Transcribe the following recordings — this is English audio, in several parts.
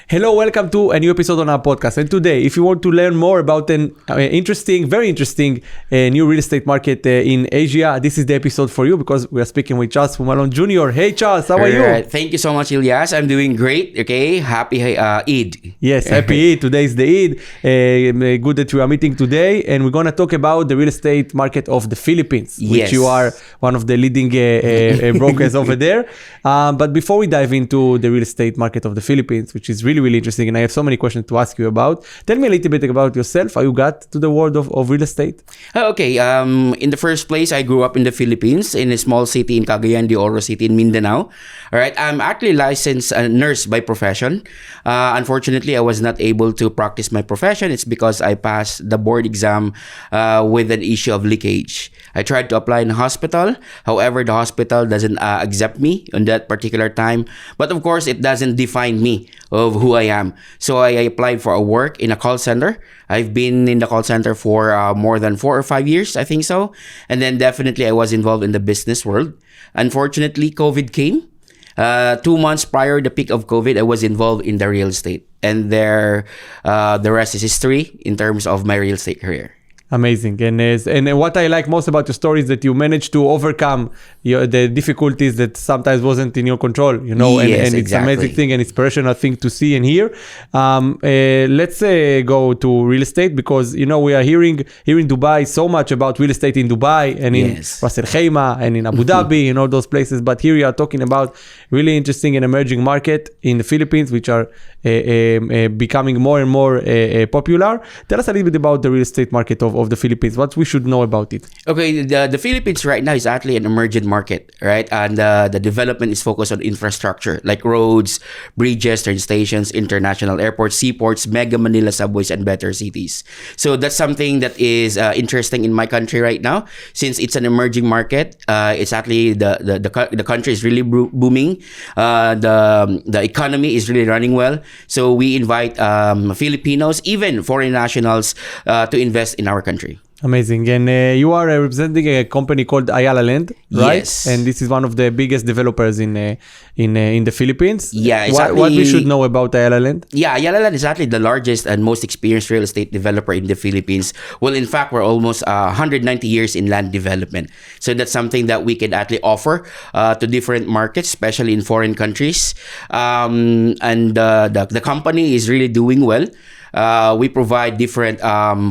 Hello, welcome to a new episode on our podcast. And today, if you want to learn more about an very interesting new real estate market in Asia, this is the episode for you because we are speaking with Charles Jumalon Jr. Hey, Charles, how are you? Thank you so much, Eliaz. I'm doing great. Okay, happy Eid. Yes, happy Eid. Today is the Eid. Good that we are meeting today, and we're going to talk about the real estate market of the Philippines, which you are one of the leading brokers over there. But before we dive into the real estate market of the Philippines, which is really interesting, and I have so many questions to ask you about. Tell me a little bit about yourself, how you got to the world of real estate. Okay, in the first place, I grew up in the Philippines, in a small city in Cagayan de Oro City in Mindanao. All right, I'm actually licensed nurse by profession. Unfortunately, I was not able to practice my profession. It's because I passed the board exam with an issue of leakage. I tried to apply in a hospital. However, the hospital doesn't accept me on that particular time. But of course, it doesn't define me of who I am. So I applied for a work in a call center. I've been in the call center for more than 4 or 5 years, I think so. And then definitely I was involved in the business world. Unfortunately, COVID came. 2 months prior to the peak of COVID, I was involved in the real estate. And the rest is history in terms of my real estate career. Amazing. And what I like most about your story is that you managed to overcome the difficulties that sometimes wasn't in your control, and it's exactly. An amazing thing and inspirational thing to see and hear. Let's go to real estate because, we are hearing here in Dubai so much about real estate in Dubai and in Ras Al Khaimah and in Abu Dhabi, those places. But here you are talking about really interesting and emerging market in the Philippines, which are becoming more and more popular. Tell us a little bit about the real estate market of the Philippines, what we should know about it. Okay, the Philippines right now is actually an emerging market, right? And the development is focused on infrastructure like roads, bridges, train stations, international airports, seaports, mega Manila subways, and better cities. So that's something that is interesting in my country right now. Since it's an emerging market, it's actually the country is really booming. The economy is really running well. So we invite Filipinos, even foreign nationals, to invest in our country. Amazing. And you are representing a company called Ayala Land, right? Yes. And this is one of the biggest developers in the Philippines. Yeah, exactly. What we should know about Ayala Land? Yeah, Ayala Land is actually the largest and most experienced real estate developer in the Philippines. Well, in fact, we're almost 190 years in land development. So that's something that we can actually offer to different markets, especially in foreign countries. And the company is really doing well. We provide different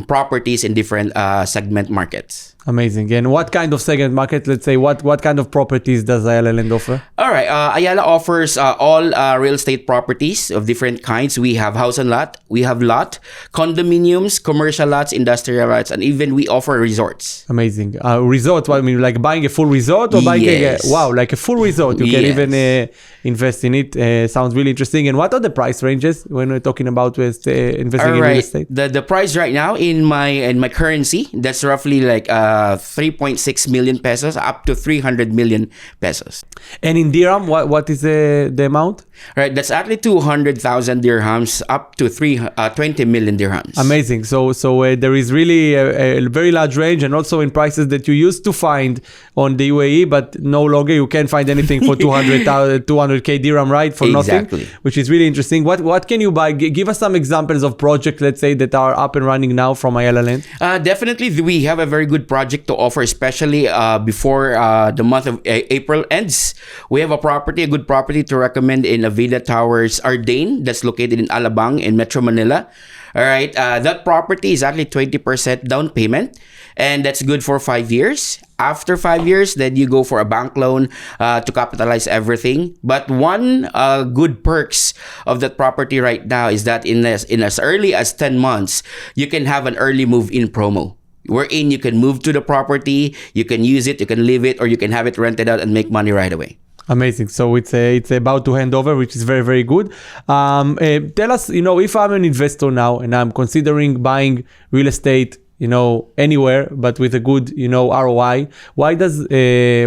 properties in different segment markets. Amazing. And what kind of segment market, let's say, what kind of properties does Ayala Land offer? All right. Ayala offers all real estate properties of different kinds. We have house and lot. We have lot, condominiums, commercial lots, industrial lots, and even we offer resorts. Amazing. Resort, what I mean, like buying a full resort or buying like a full resort. You can even invest in it. Sounds really interesting. And what are the price ranges when we're talking about investing in real estate? The price right now in my currency, that's roughly like 3.6 million pesos up to 300 million pesos. And in dirham, what is the amount? Right, that's actually 200,000 dirhams up to 20 million dirhams. Amazing. So there is really a very large range, and also in prices that you used to find on the UAE, but no longer you can't find anything for 200k dirham, right? For exactly. Nothing, which is really interesting. What can you buy? Give us some examples of projects, let's say, that are up and running now from Ayala Land. Definitely, we have a very good project to offer, especially before the month of April ends. We have a good property to recommend in Vida Towers, Ardain, that's located in Alabang in Metro Manila. All right, that property is actually 20% down payment, and that's good for 5 years. After 5 years, then you go for a bank loan to capitalize everything. But one good perks of that property right now is that in as early as 10 months, you can have an early move-in promo. Wherein you can move to the property, you can use it, you can leave it, or you can have it rented out and make money right away. Amazing. So it's about to hand over, which is very, very good. Tell us, if I'm an investor now and I'm considering buying real estate, anywhere, but with a good, ROI, why does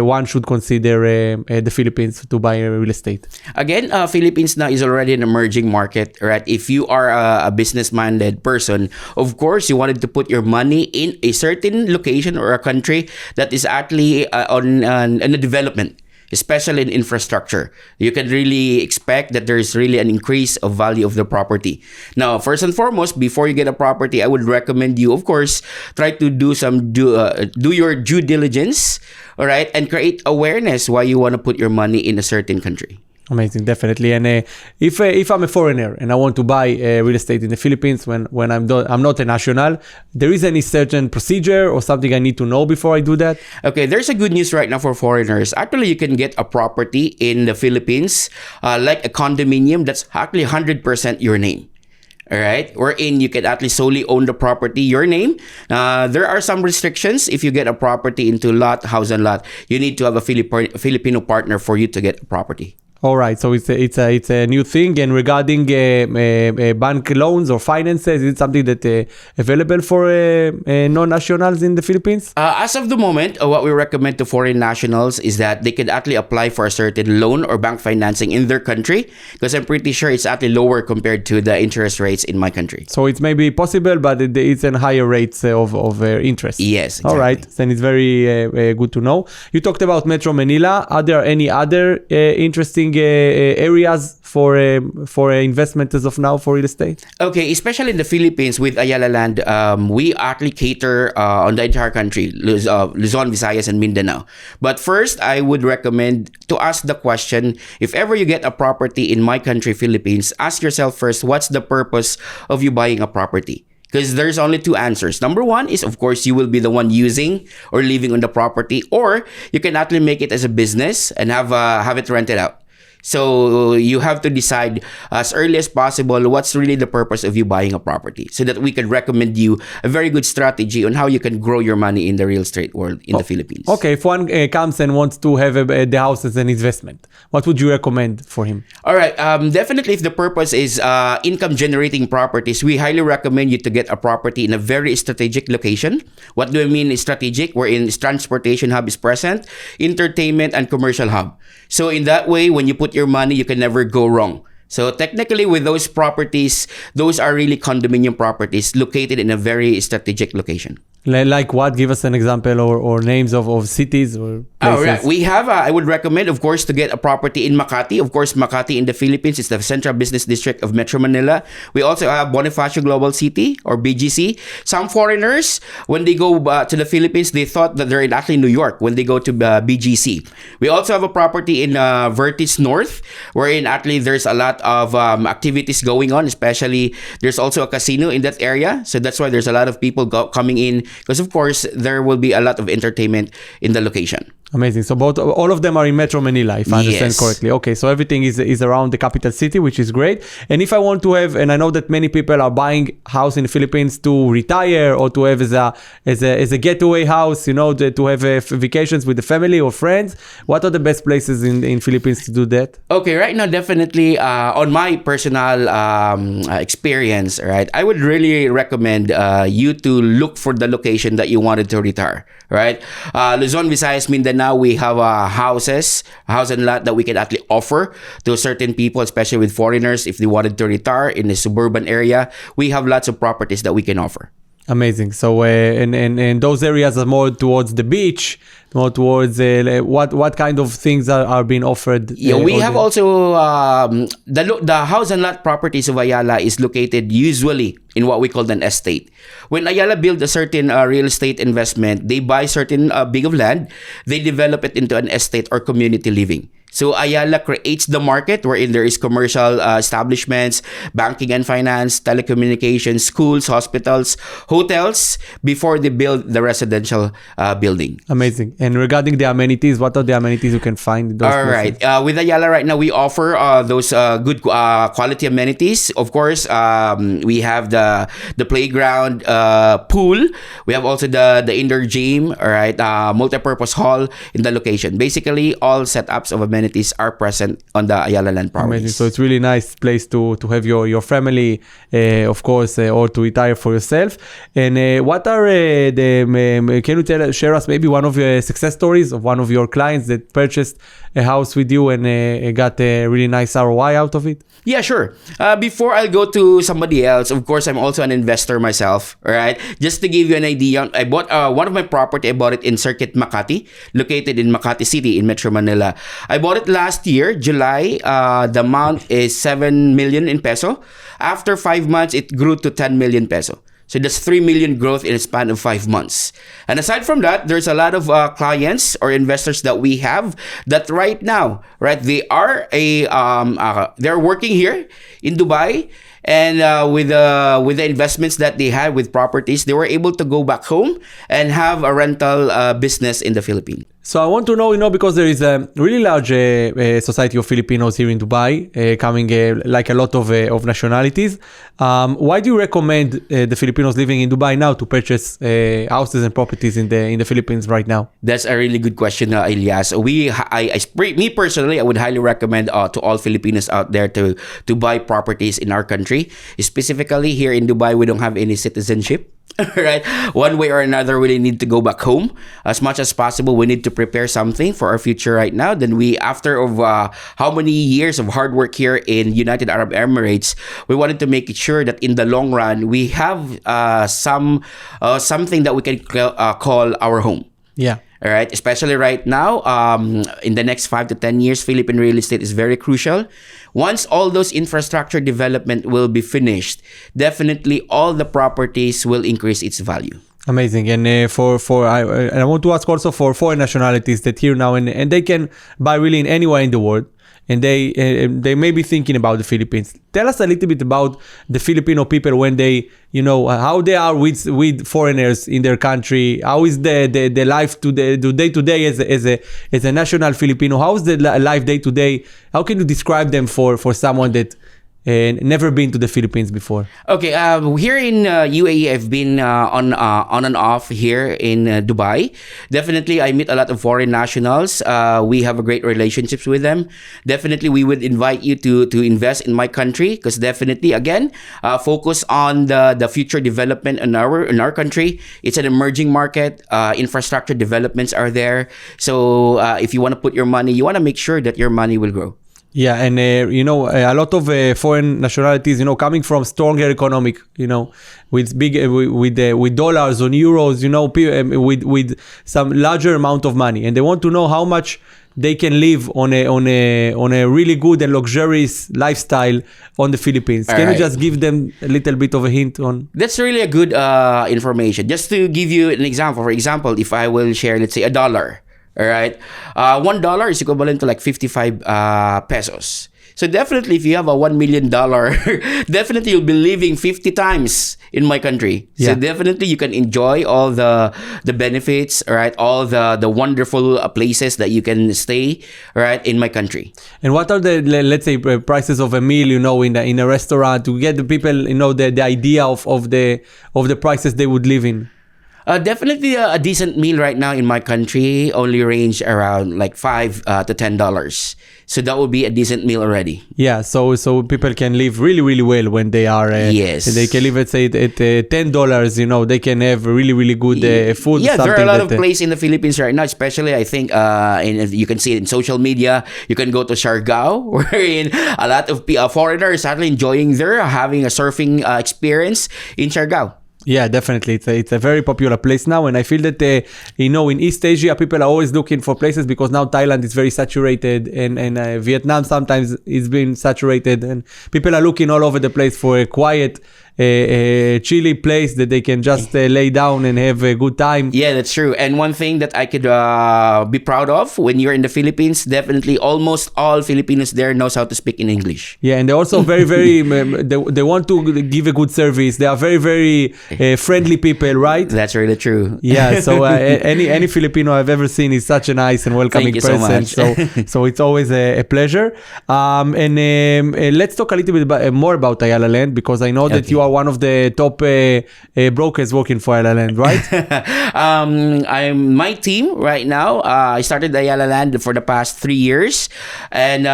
one should consider the Philippines to buy real estate? Again, Philippines now is already an emerging market, right? If you are a business-minded person, of course, you wanted to put your money in a certain location or a country that is actually on a development. especially in infrastructure. You can really expect that there's really an increase of value of the property. Now, first and foremost, before you get a property, I would recommend you, of course, try to do your due diligence, all right, and create awareness why you want to put your money in a certain country. Amazing, definitely. And if I'm a foreigner and I want to buy real estate in the Philippines when I'm not a national, there is any certain procedure or something I need to know before I do that? Okay, there's a good news right now for foreigners. Actually, you can get a property in the Philippines, like a condominium that's actually 100% your name. All right, wherein you can actually solely own the property, your name. There are some restrictions. If you get a property into house and lot, you need to have a Filipino partner for you to get a property. All right, so it's a new thing. And regarding bank loans or finances, is it something that available for non-nationals in the Philippines? As of the moment, what we recommend to foreign nationals is that they could actually apply for a certain loan or bank financing in their country, because I'm pretty sure it's actually lower compared to the interest rates in my country. So it's maybe possible, but it's in higher rates of interest. Yes, exactly. All right, then it's very good to know. You talked about Metro Manila. Are there any other interesting areas for investment as of now for real estate? Okay, especially in the Philippines with Ayala Land, we actually cater on the entire country, Luzon, Visayas, and Mindanao. But first, I would recommend to ask the question, if ever you get a property in my country, Philippines, ask yourself first, what's the purpose of you buying a property? Because there's only two answers. Number one is, of course, you will be the one using or living on the property, or you can actually make it as a business and have it rented out. So you have to decide as early as possible what's really the purpose of you buying a property, so that we can recommend you a very good strategy on how you can grow your money in the real estate world in the Philippines. Okay, if one comes and wants to have the house as an investment, what would you recommend for him? All right, definitely if the purpose is income generating properties, we highly recommend you to get a property in a very strategic location. What do I mean is strategic? Wherein transportation hub is present, entertainment and commercial hub. So in that way, when you put your money, you can never go wrong. So technically with those properties, those are really condominium properties located in a very strategic location. Like what? Give us an example or names of cities or places. All right. We have, I would recommend, of course, to get a property in Makati. Of course, Makati in the Philippines is the Central Business District of Metro Manila. We also have Bonifacio Global City or BGC. Some foreigners, when they go to the Philippines, they thought that they're in actually New York when they go to BGC. We also have a property in Vertis North, wherein actually there's a lot of activities going on, especially there's also a casino in that area. So that's why there's a lot of people coming in, because of course there will be a lot of entertainment in the location. Amazing. So all of them are in Metro Manila, if I understand correctly. Okay, so everything is around the capital city, which is great. And if I want to have, and I know that many people are buying house in the Philippines to retire or to have as a getaway house, you know, to have vacations with the family or friends. What are the best places in Philippines to do that? Okay, right now definitely on my personal experience, right, I would really recommend you to look for the location that you wanted to retire. Right, Luzon, Visayas, Mindanao, we have house and lot that we can actually offer to certain people, especially with foreigners. If they wanted to retire in a suburban area, we have lots of properties that we can offer. Amazing. So and those areas are more towards the beach, more towards what kind of things are being offered? Yeah, we have also the house and lot properties of Ayala is located usually in what we call an estate. When Ayala build a certain real estate investment, they buy certain big of land, they develop it into an estate or community living. So Ayala creates the market wherein there is commercial establishments, banking and finance, telecommunications, schools, hospitals, hotels before they build the residential building. Amazing. And regarding the amenities, what are the amenities you can find in those places? Right. With Ayala right now, we offer those good quality amenities. Of course, we have the playground, pool. We have also the indoor gym, all right, multi-purpose hall in the location. Basically, all setups of amenities are present on the Ayala Land properties. Amazing. So it's really nice place to have your family, of course, or to retire for yourself. And what are can you share us maybe one of your success stories of one of your clients that purchased a house with you and got a really nice ROI out of it? Yeah, sure. Before I'll go to somebody else, of course, I'm also an investor myself, all right? Just to give you an idea, I bought one of my property. I bought it in Circuit Makati, located in Makati City in Metro Manila. I bought it last year, July. The amount is 7 million in peso. After 5 months, it grew to 10 million peso. So that's 3 million growth in a span of 5 months. And aside from that, there's a lot of clients or investors that we have that right now, right? They are they're working here in Dubai, and with the investments that they had with properties, they were able to go back home and have a rental business in the Philippines. So I want to know, because there is a really large society of Filipinos here in Dubai, coming like a lot of nationalities. Why do you recommend the Filipinos living in Dubai now to purchase houses and properties in the Philippines right now? That's a really good question, Eliaz. Me personally, I would highly recommend to all Filipinos out there to buy properties in our country. Specifically here in Dubai, we don't have any citizenship. Right, one way or another, we need to go back home as much as possible. We need to prepare something for our future right now. Then after how many years of hard work here in United Arab Emirates, we wanted to make it sure that in the long run we have something that we can call our home. Yeah. All right, especially right now, in the next 5 to 10 years, Philippine real estate is very crucial. Once all those infrastructure development will be finished, definitely all the properties will increase its value. Amazing. And I want to ask also for foreign nationalities that here now and they can buy really in anywhere in the world. And they may be thinking about the Philippines. Tell us a little bit about the Filipino people when they, how they are with foreigners in their country. How is the life day to day as a national Filipino? How is the life day to day? How can you describe them for someone that never been to the Philippines before? Okay, here in UAE, I've been on and off here in Dubai. Definitely, I meet a lot of foreign nationals. We have a great relationships with them. Definitely, we would invite you to invest in my country because definitely, again, focus on the future development in our country. It's an emerging market. Infrastructure developments are there. So if you want to put your money, you want to make sure that your money will grow. Yeah, and a lot of foreign nationalities, coming from stronger economic, with big with dollars or euros, with some larger amount of money, and they want to know how much they can live on a really good and luxurious lifestyle on the Philippines. Can you just give them a little bit of a hint on? That's really a good information. Just to give you an example, for example, if I will share, let's say $1. All right, $1 is equivalent to like 55 pesos. So definitely, if you have a $1 million, definitely you'll be living 50 times in my country. Yeah. So definitely you can enjoy all the benefits, all right, all the wonderful places that you can stay, all right, in my country. And what are the, let's say, prices of a meal, in a restaurant to get the people, the idea of the prices they would live in? Definitely a decent meal right now in my country only range around like $5 to $10. So that would be a decent meal already. Yeah, so people can live really, really well when they are. Yes. They can live, let's say, at $10. They can have really, really good food. Yeah, there are a lot of places in the Philippines right now, especially I think, you can see it in social media. You can go to Siargao, wherein a lot of foreigners are enjoying having a surfing experience in Siargao. Yeah, definitely. It's a very popular place now. And I feel that, in East Asia, people are always looking for places because now Thailand is very saturated and Vietnam sometimes is being saturated. And people are looking all over the place for a quiet, chilly place that they can just lay down and have a good time. Yeah, that's true. And one thing that I could be proud of when you're in the Philippines, definitely almost all Filipinos there knows how to speak in English. Yeah, and they're also very, very, they want to give a good service. They are very, very friendly people, right? That's really true. Yeah, so any Filipino I've ever seen is such a nice and welcoming person. So it's always a pleasure. And let's talk a little bit more about Ayala Land, because I know that you are one of the top brokers working for Ayala Land, right? I'm my team right now. I started Ayala Land for the past 3 years, and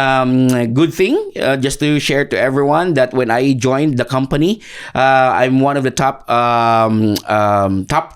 good thing, just to share to everyone that when I joined the company, I'm one of the top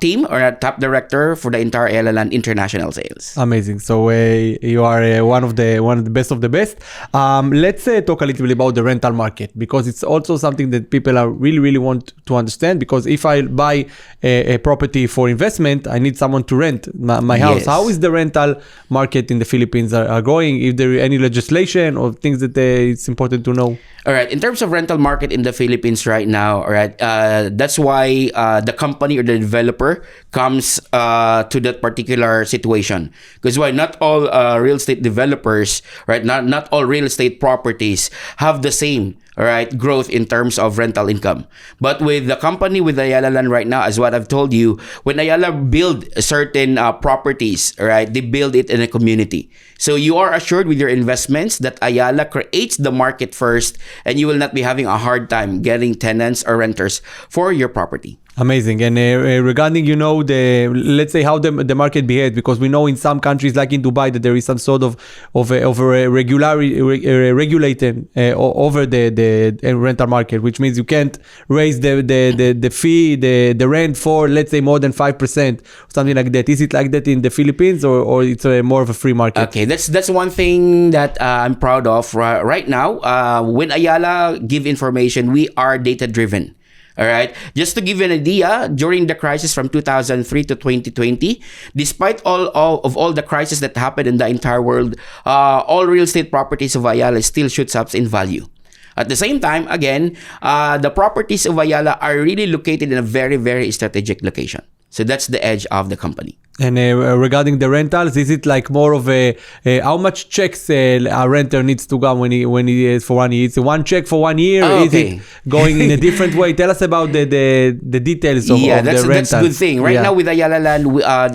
team or top director for the entire Ayala Land international sales. Amazing. So you are one of the best of the best. Let's talk a little bit about the rental market, because it's also something that people are really want to understand. Because if I buy a property for investment, I need someone to rent my house. Yes. How is the rental market in the Philippines are going? If there is any legislation or things that it's important to know. All right. In terms of rental market in the Philippines right now, all right, that's why the company or the developer comes to that particular situation. Because why not all real estate developers, right? Not all real estate properties have the same, all right, growth in terms of rental income. But with the company, with Ayala Land right now, as what I've told you, when Ayala build certain properties, all right, they build it in a community. So you are assured with your investments that Ayala creates the market first, and you will not be having a hard time getting tenants or renters for your property. Amazing. And regarding, let's say how the market behaves, because we know in some countries like in Dubai that there is some sort of a regulating over the rental market, which means you can't raise the fee, the rent for, let's say, more than 5%, something like that. Is it like that in the Philippines, or it's more of a free market? Okay, that's one thing that I'm proud of right now. When Ayala give information, we are data driven. All right. Just to give you an idea, during the crisis from 2003 to 2020, despite all the crisis that happened in the entire world, all real estate properties of Ayala still shoots up in value. At the same time, again, the properties of Ayala are really located in a very, very strategic location. So that's the edge of the company. And regarding the rentals, is it like more of a how much checks a renter needs to go when he is for 1 year? It's one check for 1 year. Oh, okay. Is it going in a different way? Tell us about the details of the rentals. That's a good thing. Right now with Ayala Land,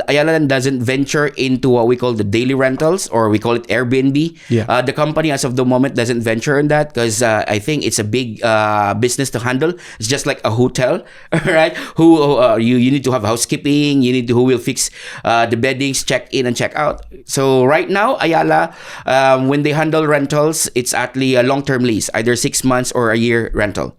Ayala Land doesn't venture into what we call the daily rentals, or we call it Airbnb. Yeah. The company as of the moment doesn't venture in that, because I think it's a big business to handle. It's just like a hotel, right? You need to have housekeeping. You need who will fix the beddings, check in and check out. So right now, Ayala, when they handle rentals, it's actually a long-term lease, either 6 months or a year rental.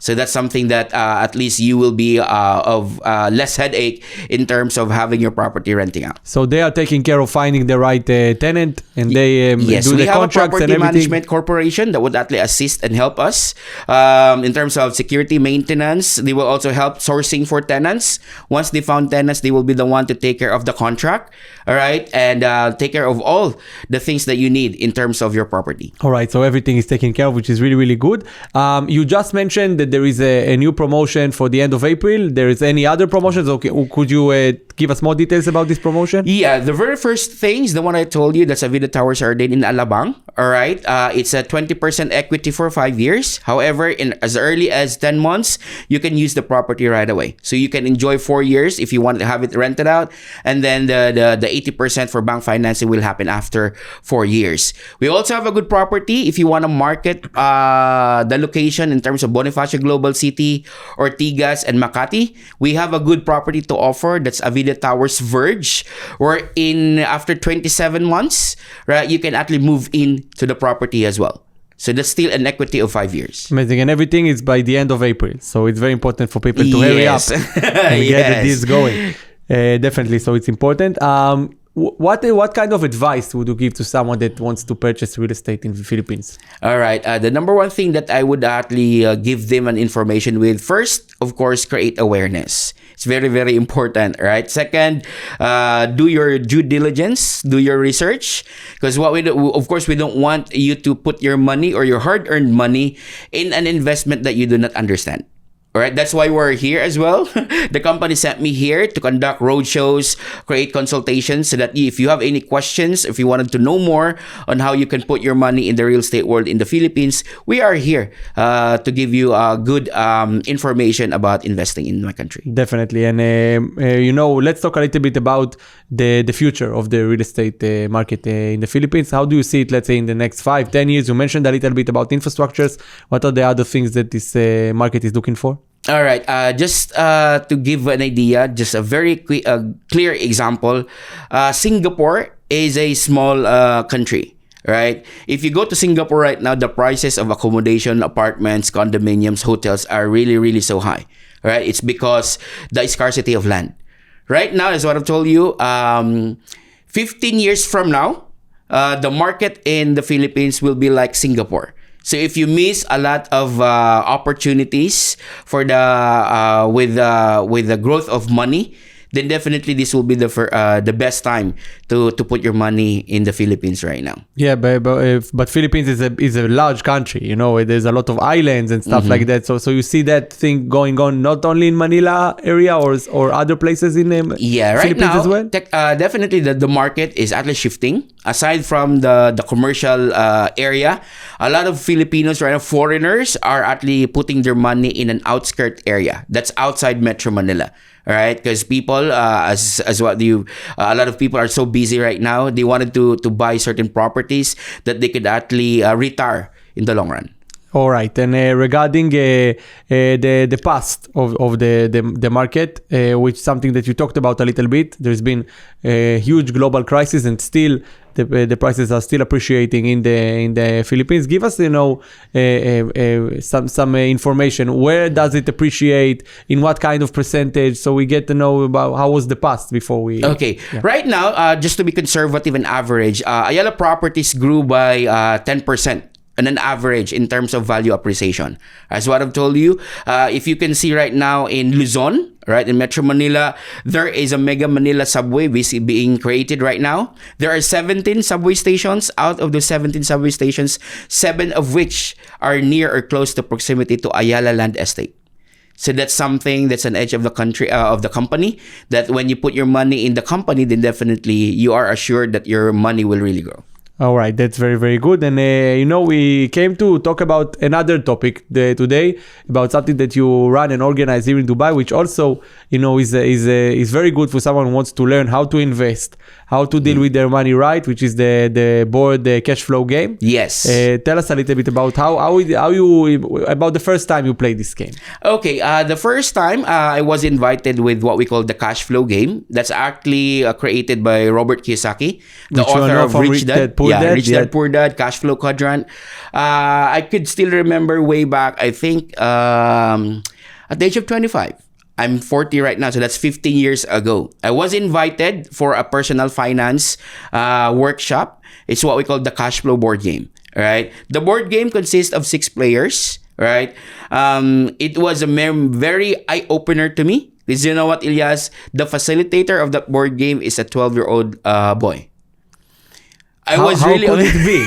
So that's something that at least you will be of less headache in terms of having your property renting out. So they are taking care of finding the right tenant, and they do the contracts and everything. Yes, we have a property management corporation that would actually assist and help us in terms of security, maintenance. They will also help sourcing for tenants. Once they found tenants, they will be the one to take care of the contract, all right, and take care of all the things that you need in terms of your property. All right, so everything is taken care of, which is really good. You just mentioned that there is a new promotion for the end of April. There is any other promotions? Okay, could you give us more details about this promotion? Yeah, the very first thing is the one I told you, that's Avida Towers Arden in Alabang. All right, it's a 20% equity for 5 years. However, in as early as 10 months, you can use the property right away. So you can enjoy 4 years if you want to have it rented out, and then the 80% for bank financing will happen after 4 years. We also have a good property if you want to market the location in terms of Bonifacio Global City, Ortigas, and Makati. We have a good property to offer. That's Avida Towers Verge, where after 27 months, right, you can actually move in to the property as well. So that's still an equity of 5 years. Amazing. And everything is by the end of April. So it's very important for people to hurry up and get this going. Definitely. So it's important. What kind of advice would you give to someone that wants to purchase real estate in the Philippines? All right. The number one thing that I would actually give them an information with, first, of course, create awareness. It's very, very important, right? Second, do your due diligence, do your research, because what we do, of course, we don't want you to put your money or your hard-earned money in an investment that you do not understand. All right, that's why we're here as well. The company sent me here to conduct roadshows, create consultations, so that if you have any questions, if you wanted to know more on how you can put your money in the real estate world in the Philippines, we are here to give you good information about investing in my country. Definitely. And, let's talk a little bit about the future of the real estate market in the Philippines. How do you see it, let's say, in the next 5-10 years? You mentioned a little bit about infrastructures. What are the other things that this market is looking for? All right. Just to give an idea, just a very clear example. Singapore is a small country, right? If you go to Singapore right now, the prices of accommodation, apartments, condominiums, hotels are really, really so high, right? It's because the scarcity of land. Right now, is what I've told you. 15 years from now, the market in the Philippines will be like Singapore. So if you miss a lot of opportunities for with the growth of money, then definitely this will be the best time to put your money in the Philippines right now. Yeah, but Philippines is a large country. You know, there's a lot of islands and stuff like that. So you see that thing going on not only in Manila area or other places in right Philippines now, as well. Definitely the market is actually shifting. Aside from the commercial area, a lot of Filipinos right now, foreigners, are actually putting their money in an outskirt area that's outside Metro Manila. All right, because people, as what a lot of people are so busy right now. They wanted to buy certain properties that they could actually retire in the long run. All right, and regarding the past of the market, which is something that you talked about a little bit, there's been a huge global crisis, and still the prices are still appreciating in the Philippines. Give us, some information. Where does it appreciate? In what kind of percentage? So we get to know about how was the past before we. Okay, right now, just to be conservative and average, Ayala properties grew by 10%. On an average in terms of value appreciation. As what I've told you, if you can see right now in Luzon, right, in Metro Manila, there is a Mega Manila subway being created right now. There are 17 subway stations. Out of the 17 subway stations, 7 of which are near or close to proximity to Ayala Land estate. So that's something that's an edge of the country of the company, that when you put your money in the company, then definitely you are assured that your money will really grow. All right, that's very, very good. And, we came to talk about another topic today, about something that you run and organize here in Dubai, which also, is very good for someone who wants to learn how to invest, how to deal with their money right, which is the board cash flow game. Yes. Tell us a little bit about about the first time you played this game. Okay, the first time I was invited with what we call the cash flow game. That's actually created by Robert Kiyosaki, the author of Rich Dad Poor Dad, Cash Flow Quadrant. I could still remember way back, I think, at the age of 25. I'm 40 right now, so that's 15 years ago. I was invited for a personal finance workshop. It's what we call the cash flow board game. Right? The board game consists of 6 players. Right? It was a very eye-opener to me. Because you know what, Eliaz? The facilitator of that board game is a 12-year-old boy. How could it be?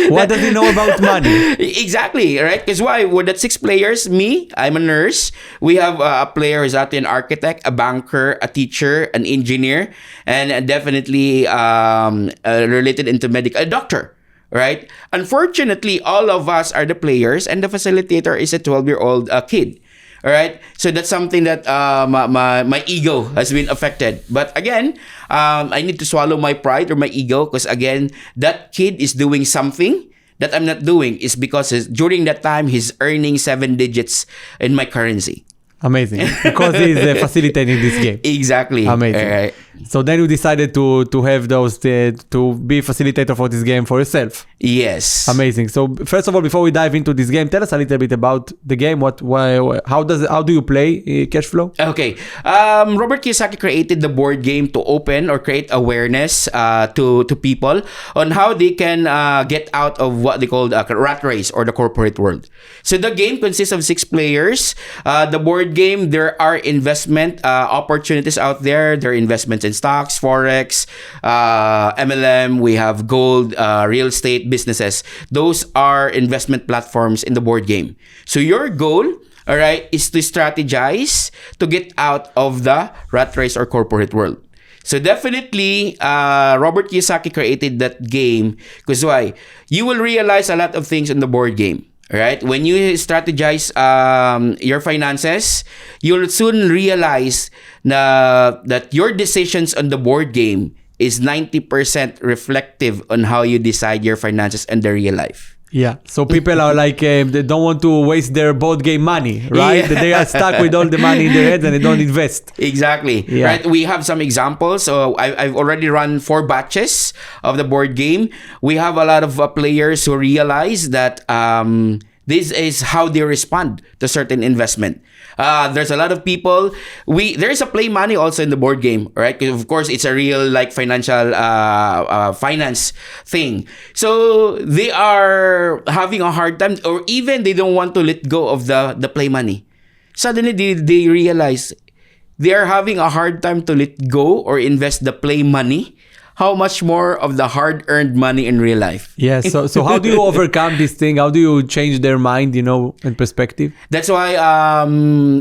What does he know about money? Exactly, right? Because why? With that 6 players, me, I'm a nurse. We have a player who's actually an architect, a banker, a teacher, an engineer, and definitely related into medical, a doctor. Right? Unfortunately, all of us are the players, and the facilitator is a 12-year-old kid. All right, so that's something that my ego has been affected. But again, I need to swallow my pride or my ego, because again, that kid is doing something that I'm not doing. Is because during that time he's earning 7 digits in my currency. Amazing, because he's facilitating this game. Exactly. Amazing. Right. So then you decided to have those to be facilitator for this game for yourself. Yes. Amazing. So first of all, before we dive into this game, tell us a little bit about the game. How do you play cash flow? Okay. Robert Kiyosaki created the board game to open or create awareness to people on how they can get out of what they call the rat race or the corporate world. So the game consists of 6 players. The board game, there are investment opportunities out there. There are investments in stocks, forex, MLM. We have gold, real estate businesses. Those are investment platforms in the board game. So your goal, all right, is to strategize to get out of the rat race or corporate world. So definitely, Robert Kiyosaki created that game because why? You will realize a lot of things in the board game. Right? When you strategize your finances, you'll soon realize that your decisions on the board game is 90% reflective on how you decide your finances in the real life. Yeah. So people are like, they don't want to waste their board game money, right? Yeah. They are stuck with all the money in their heads and they don't invest. Exactly. Yeah. Right. We have some examples. So I've already run 4 batches of the board game. We have a lot of players who realize that this is how they respond to certain investment. There's a lot of people. There's a play money also in the board game, right? Because of course it's a real like financial finance thing. So they are having a hard time, or even they don't want to let go of the play money. Suddenly they realize they are having a hard time to let go or invest the play money. How much more of the hard-earned money in real life? Yes. So how do you overcome this thing? How do you change their mind, in perspective? That's why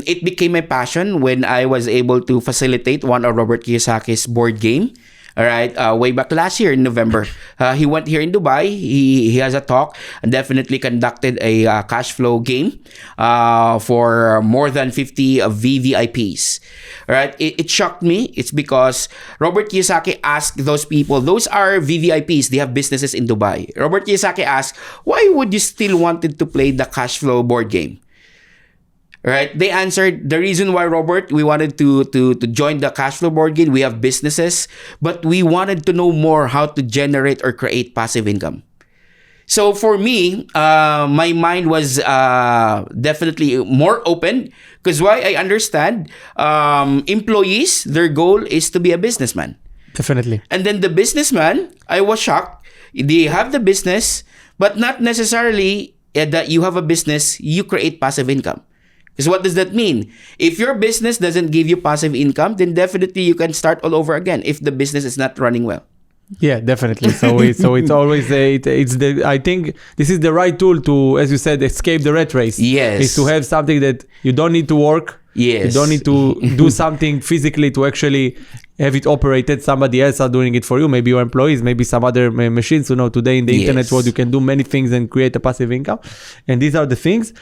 it became my passion when I was able to facilitate one of Robert Kiyosaki's board game. All right, way back last year in November, he went here in Dubai. He has a talk and definitely conducted a cash flow game for more than 50 VVIPs. All right, it shocked me. It's because Robert Kiyosaki asked those people, those are VVIPs, they have businesses in Dubai. Robert Kiyosaki asked, why would you still wanted to play the cash flow board game? Right? They answered, the reason why, Robert, we wanted to join the cash flow board game, we have businesses, but we wanted to know more how to generate or create passive income. So for me, my mind was definitely more open, because why I understand employees, their goal is to be a businessman. Definitely. And then the businessman, I was shocked. They have the business, but not necessarily that you have a business, you create passive income. Because what does that mean? If your business doesn't give you passive income, then definitely you can start all over again if the business is not running well. Yeah, definitely. So it's always I think this is the right tool to, as you said, escape the rat race. Yes. Is to have something that you don't need to work. Yes. You don't need to do something physically to actually have it operated. Somebody else are doing it for you. Maybe your employees, maybe some other machines. Today in the internet world, you can do many things and create a passive income. And these are the things.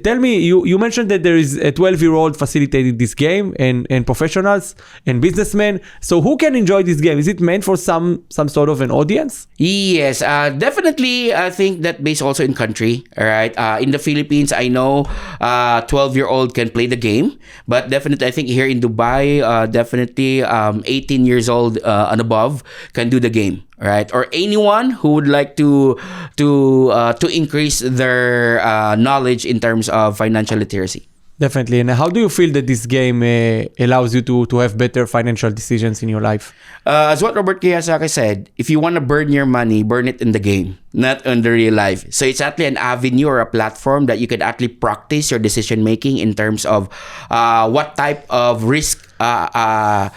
Tell me, you mentioned that there is a 12-year-old facilitating this game and professionals and businessmen. So who can enjoy this game? Is it meant for some sort of an audience? Yes, definitely. I think that based also in country. All right. In the Philippines, I know 12-year-old can play the game, but definitely I think here in Dubai, definitely 18 years old and above can do the game. Right, or anyone who would like to increase their knowledge in terms of financial literacy. Definitely. And how do you feel that this game allows you to have better financial decisions in your life? As what Robert Kiyosaki said, if you want to burn your money, burn it in the game, not in the real life. So it's actually an avenue or a platform that you can actually practice your decision making in terms of what type of risk, what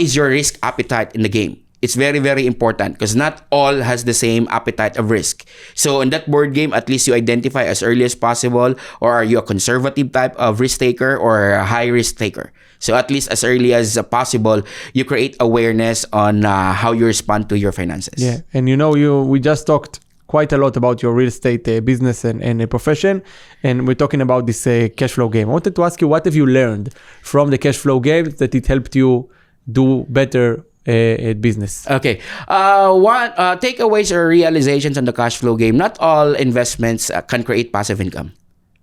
is your risk appetite in the game. It's very, very important because not all has the same appetite of risk. So in that board game, at least you identify as early as possible, or are you a conservative type of risk taker or a high risk taker? So at least as early as possible, you create awareness on how you respond to your finances. Yeah, and we just talked quite a lot about your real estate business and profession, and we're talking about this cash flow game. I wanted to ask you, what have you learned from the cash flow game that it helped you do better at business? Okay. What takeaways or realizations on the cash flow game? Not all investments can create passive income,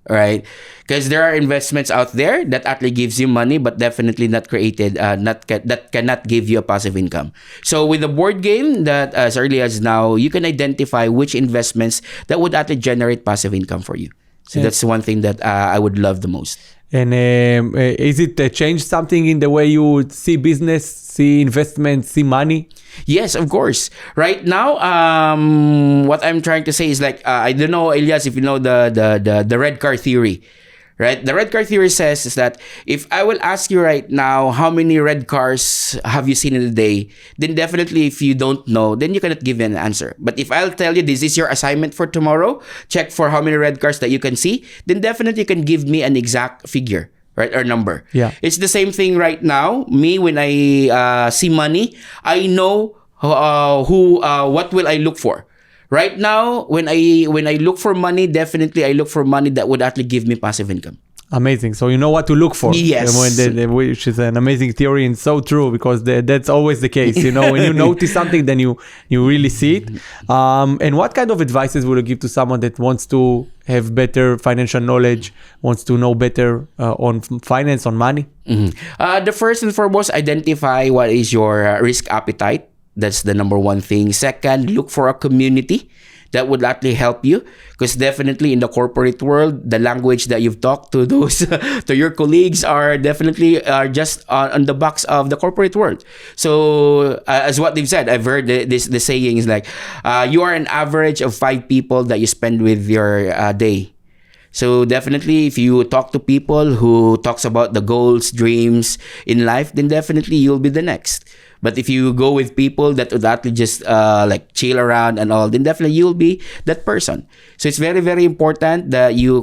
right? Because there are investments out there that actually gives you money, but definitely not created, that cannot give you a passive income. So with the board game, that as early as now, you can identify which investments that would actually generate passive income for you. So that's one thing that I would love the most. And is it changed something in the way you see business, see investment, see money? Yes, of course. Right now, what I'm trying to say is like, I don't know, Eliaz, if you know the red car theory. Right? The red car theory says is that if I will ask you right now, how many red cars have you seen in a day? Then definitely if you don't know, then you cannot give an answer. But if I'll tell you this is your assignment for tomorrow, check for how many red cars that you can see, then definitely you can give me an exact figure, right? Or number. Yeah. It's the same thing right now. Me, when I see money, I know what will I look for. Right now, when I look for money, definitely I look for money that would actually give me passive income. Amazing. So you know what to look for. Yes. Which is an amazing theory and so true, because that's always the case. You know, when you notice something, then you really see it. And what kind of advices would you give to someone that wants to have better financial knowledge, wants to know better on finance, on money? The first and foremost, identify what is your risk appetite. That's the number one thing. Second, look for a community that would actually help you, because definitely in the corporate world, the language that you've talked to those to your colleagues are definitely just on the box of the corporate world. So as what they've said, I've heard the saying is like, you are an average of 5 people that you spend with your day. So definitely, if you talk to people who talks about the goals, dreams in life, then definitely you'll be the next. But if you go with people that would actually just like chill around and all, then definitely you'll be that person. So it's very, very important that you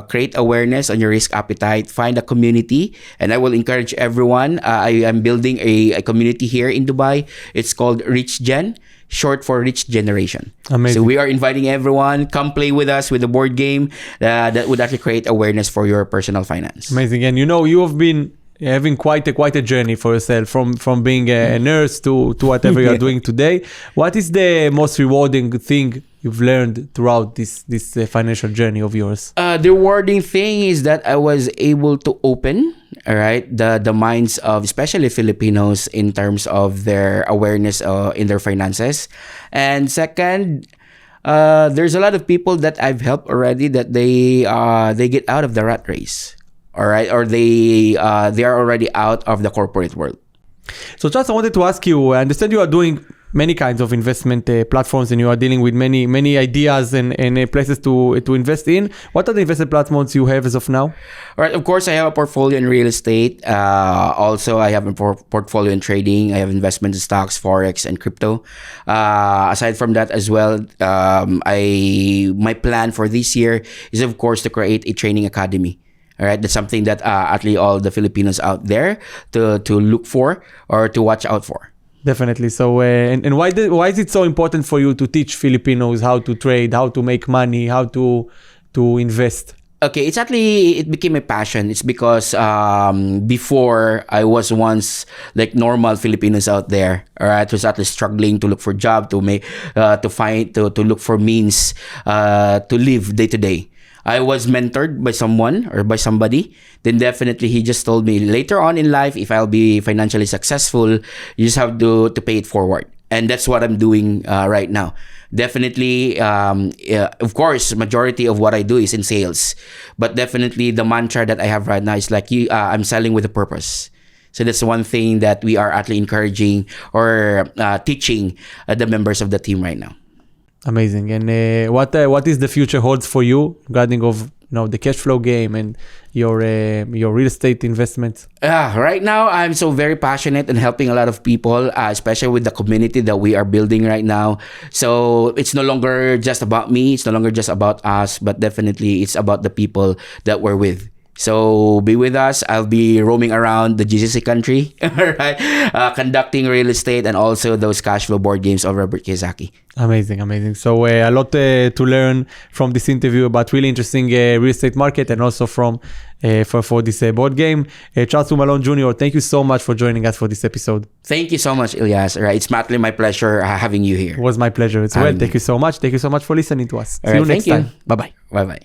create awareness on your risk appetite, find a community. And I will encourage everyone. I am building a community here in Dubai. It's called Rich Gen, short for Rich Generation. Amazing. So we are inviting everyone, come play with us with a board game that would actually create awareness for your personal finance. Amazing. And you know, you have been having quite a journey for yourself, from being a nurse to whatever you are doing today. What is the most rewarding thing you've learned throughout this financial journey of yours? The rewarding thing is that I was able to open, all right, the minds of especially Filipinos in terms of their awareness in their finances. And second, there's a lot of people that I've helped already that they get out of the rat race. All right, or they are already out of the corporate world. So Charles, I wanted to ask you, I understand you are doing many kinds of investment platforms, and you are dealing with many ideas and places to invest in. What are the investment platforms you have as of now? All right, of course, I have a portfolio in real estate. Also, I have a portfolio in trading. I have investment in stocks, forex, and crypto. Aside from that as well, my plan for this year is, of course, to create a training academy. All right, that's something that actually all the Filipinos out there to look for or to watch out for. Definitely. So, and why is it so important for you to teach Filipinos how to trade, how to make money, how to invest? Okay, it became a passion. It's because before I was once like normal Filipinos out there. All right, was actually struggling to look for job, to look for means to live day to day. I was mentored by someone or by somebody, then definitely he just told me later on in life, if I'll be financially successful, you just have to pay it forward. And that's what I'm doing right now. Definitely, of course, majority of what I do is in sales. But definitely the mantra that I have right now is like, I'm selling with a purpose. So that's one thing that we are actually encouraging or teaching the members of the team right now. Amazing. And what is the future holds for you regarding of the cash flow game and your real estate investments? Right now, I'm so very passionate and helping a lot of people, especially with the community that we are building right now. So it's no longer just about me. It's no longer just about us, but definitely it's about the people that we're with. So be with us. I'll be roaming around the GCC country, right? Conducting real estate and also those cash flow board games of Robert Kiyosaki. Amazing. So a lot to learn from this interview about really interesting real estate market, and also from for this board game. Charles Jumalon Jr., thank you so much for joining us for this episode. Thank you so much, Eliaz. Right, it's madly my pleasure having you here. It was my pleasure as well. Thank you so much. Thank you so much for listening to us. See you next time. Bye-bye. Bye-bye.